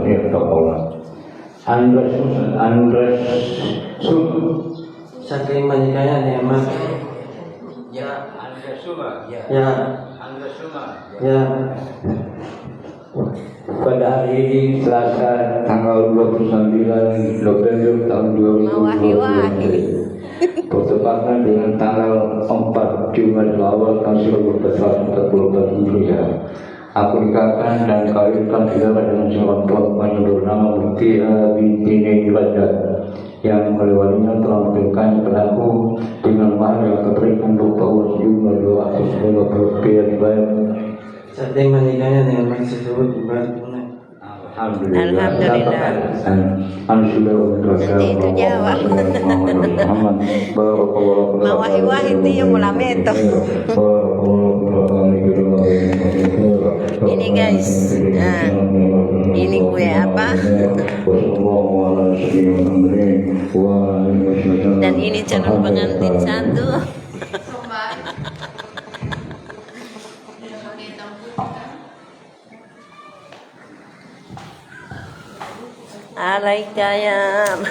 ya Allah. Andres saking menikahnya nikmat. Ya, Andres Suma. Ya, Andres Suma. ya. Pada hari ini Selasa tanggal 29 November tahun 2020 bertepatan dengan tanggal 4 Jumat awal tahun 1444 Hijriah. Aku nikahkan dan kawinkan saudara dengan seorang perempuan yang bernama Mutia binti Rajab yang oleh walinya telah memberikan kepadaku dengan mahar yang terberikan berupa uang sejumlah 250 rupiah baik. Saking menikahnya nikmat tersebut dibantu. Alhamdulillah. Itu Jawa. Mawahi-wahi itu yang mulameto. Ini guys, nah, ini kue apa? Dan ini calon pengantin satu. Alaikayam.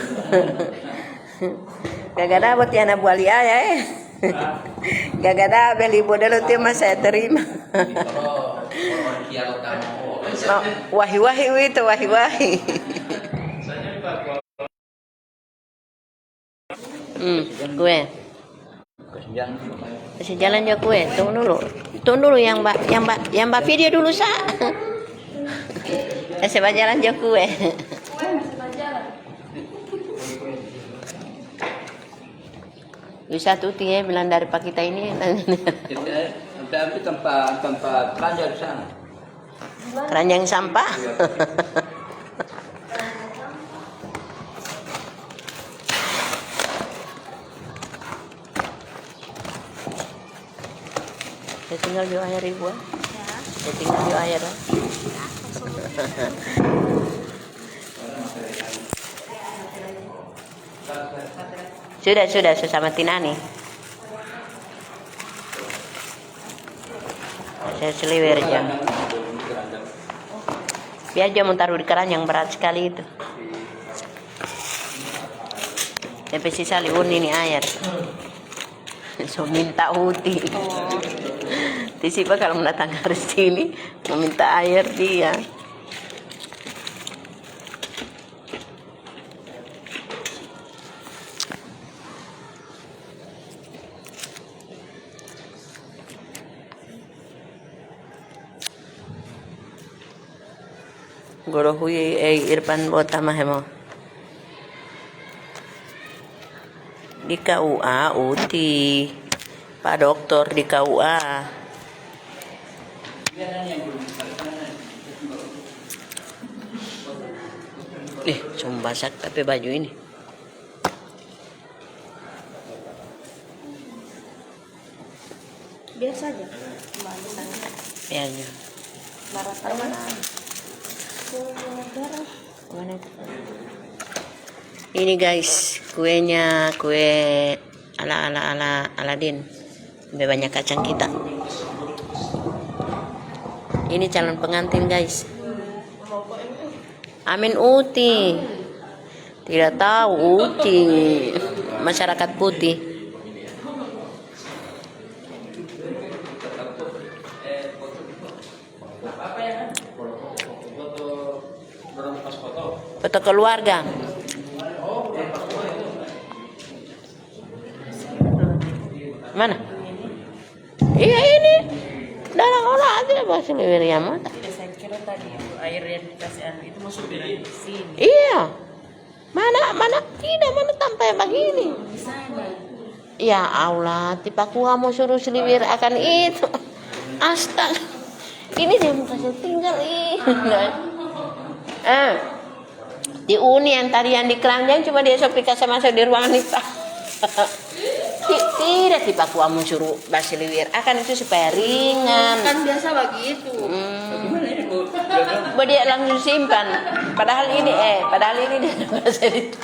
Gak dapat ya anak buali ayah Gak dapat beli modal itu mas saya terima. Wahi-wahi itu wahi-wahi. Kue. Masih jalan ya kue. Tunggu dulu yang mbak video dulu sa. Masih jalan ya kue. Bisa tuh dia bilang dari Pak kita ini. Tapi tempat keranjang di sana. Keranjang sampah. Saya tinggal di air ibu. Saya tinggal di air. Sudah sama Tinani. Saya seliwer aja. Biar aja mau taruh di keranjang berat sekali itu. Sampai sisa liun ini air. So minta uti. Tisipa kalau mendatang hari sini meminta air dia. Goro hui Irfan bota mahemo. Di KUA uti Pak Dokter di KUA. Cuma basak tapi baju ini. Biasa aja. Biarnya. Ini guys, kuenya kue ala Aladin. Lebih banyak kacang kita. Ini calon pengantin guys. Amin Uti. Tidak tahu Uti. Masyarakat putih. Foto keluarga. Mana? Iya ini. Dalam olah aja bahasa Liweria mata. Saya kira tadi itu air yang dikasih itu masuk di sini. Iya. Mana tidak mana sampai begini. Di sana. Ya Allah, tipaku mau suruh seliwir akan itu. Astaga. Ini dia mau kasih tinggal di Uni yang tadi yang di keranjang cuma dia sok dikasih masuk di ruangan itu. Tidak tipaku mau suruh basiliwir akan itu supaya ringan. Kan biasa begitu. Dia langsung simpan. Padahal ini dia bahasa itu.